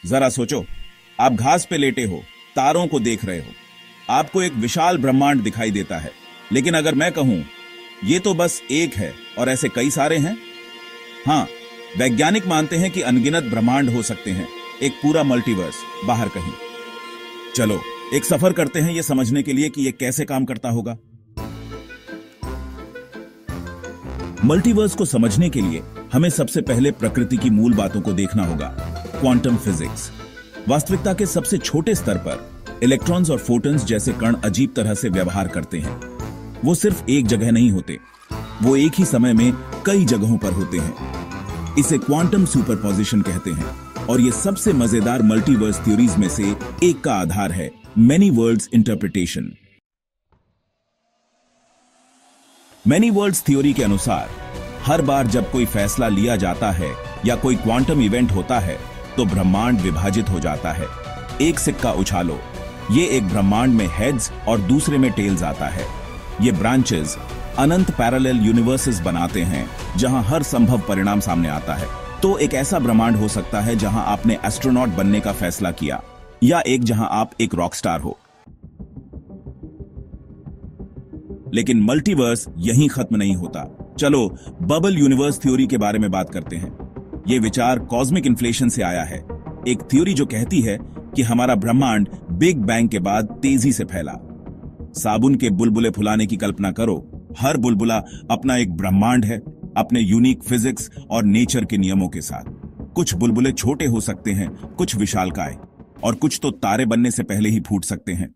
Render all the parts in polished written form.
जरा सोचो, आप घास पे लेटे हो, तारों को देख रहे हो, आपको एक विशाल ब्रह्मांड दिखाई देता है। लेकिन अगर मैं कहूं ये तो बस एक है और ऐसे कई सारे हैं। हां, वैज्ञानिक मानते हैं कि अनगिनत ब्रह्मांड हो सकते हैं, एक पूरा मल्टीवर्स बाहर कहीं। चलो एक सफर करते हैं ये समझने के लिए कि ये कैसे काम करता होगा। मल्टीवर्स को समझने के लिए हमें सबसे पहले प्रकृति की मूल बातों को देखना होगा। Quantum physics. वास्तविकता के सबसे छोटे स्तर पर इलेक्ट्रॉन्स और फोटॉन्स जैसे कण अजीब तरह से व्यवहार करते हैं। वो सिर्फ एक जगह नहीं होते, वो एक ही समय में कई जगहों पर होते हैं। इसे क्वांटम सुपरपोजिशन कहते हैं और ये सबसे मजेदार मल्टीवर्स थ्योरीज में से एक का आधार है, many world's interpretation. Many world's theory के अनुसार हर बार जब कोई फैसला लिया जाता है या कोई क्वांटम इवेंट होता है तो ब्रह्मांड विभाजित हो जाता है। एक सिक्का उछालो, ये एक ब्रह्मांड में हेड्स और दूसरे में टेल्स आता है। ये ब्रांचेस अनंत पैरेलल यूनिवर्सेस बनाते हैं जहां हर संभव परिणाम सामने आता है। तो एक ऐसा ब्रह्मांड हो सकता है जहां आपने एस्ट्रोनॉट बनने का फैसला किया, या एक जहां आप एक रॉक स्टार हो। लेकिन मल्टीवर्स यहीं खत्म नहीं होता। चलो बबल यूनिवर्स थ्योरी के बारे में बात करते हैं। यह विचार कॉस्मिक इन्फ्लेशन से आया है, एक थ्योरी जो कहती है कि हमारा ब्रह्मांड बिग बैंग के बाद तेजी से फैला। साबुन के बुलबुले फुलाने की कल्पना करो। हर बुलबुला अपना एक ब्रह्मांड है, अपने यूनिक फिजिक्स और नेचर के नियमों के साथ। कुछ बुलबुले छोटे हो सकते हैं, कुछ विशालकाय, और कुछ तो तारे बनने से पहले ही फूट सकते हैं।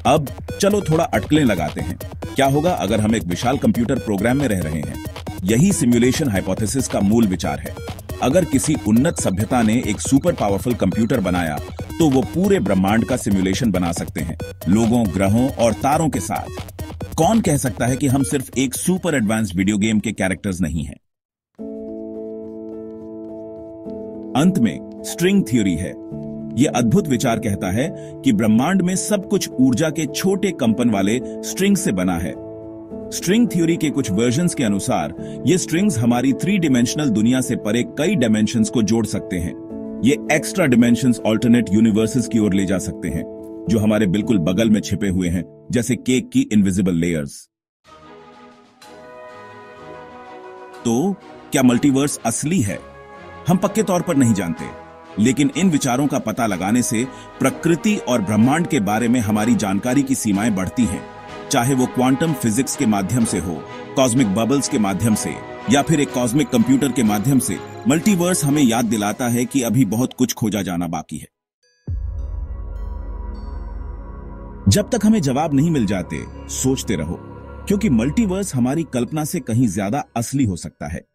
अब चलो थोड़ा अटकलें लगाते हैं। क्या होगा अगर हम एक विशाल कंप्यूटर प्रोग्राम में रह रहे हैं? यही सिमुलेशन हाइपोथेसिस का मूल विचार है। अगर किसी उन्नत सभ्यता ने एक सुपर पावरफुल कंप्यूटर बनाया तो वो पूरे ब्रह्मांड का सिमुलेशन बना सकते हैं, लोगों, ग्रहों और तारों के साथ। कौन कह सकता है कि हम सिर्फ एक सुपर एडवांस वीडियो गेम के कैरेक्टर्स नहीं हैं? अंत में स्ट्रिंग थ्योरी है। यह अद्भुत विचार कहता है कि ब्रह्मांड में सब कुछ ऊर्जा के छोटे कंपन वाले स्ट्रिंग से बना है। स्ट्रिंग थ्योरी के कुछ वर्जन्स के अनुसार ये स्ट्रिंग्स हमारी 3 डिमेंशनल दुनिया से परे कई डायमेंशंस को जोड़ सकते हैं। ये एक्स्ट्रा डिमेंशंस ऑल्टरनेट यूनिवर्सेस की ओर ले जा सकते हैं, जो हमारे बिल्कुल बगल में छिपे हुए हैं, जैसे केक की इनविजिबल लेयर्स। तो क्या मल्टीवर्स असली है? हम पक्के तौर पर नहीं जानते, लेकिन इन विचारों का पता लगाने से प्रकृति और ब्रह्मांड के बारे में हमारी जानकारी की सीमाएं बढ़ती हैं। चाहे वो क्वांटम फिजिक्स के माध्यम से हो, कॉस्मिक बबल्स के माध्यम से, या फिर एक कॉस्मिक कंप्यूटर के माध्यम से, मल्टीवर्स हमें याद दिलाता है कि अभी बहुत कुछ खोजा जाना बाकी है। जब तक हमें जवाब नहीं मिल जाते, सोचते रहो, क्योंकि मल्टीवर्स हमारी कल्पना से कहीं ज्यादा असली हो सकता है।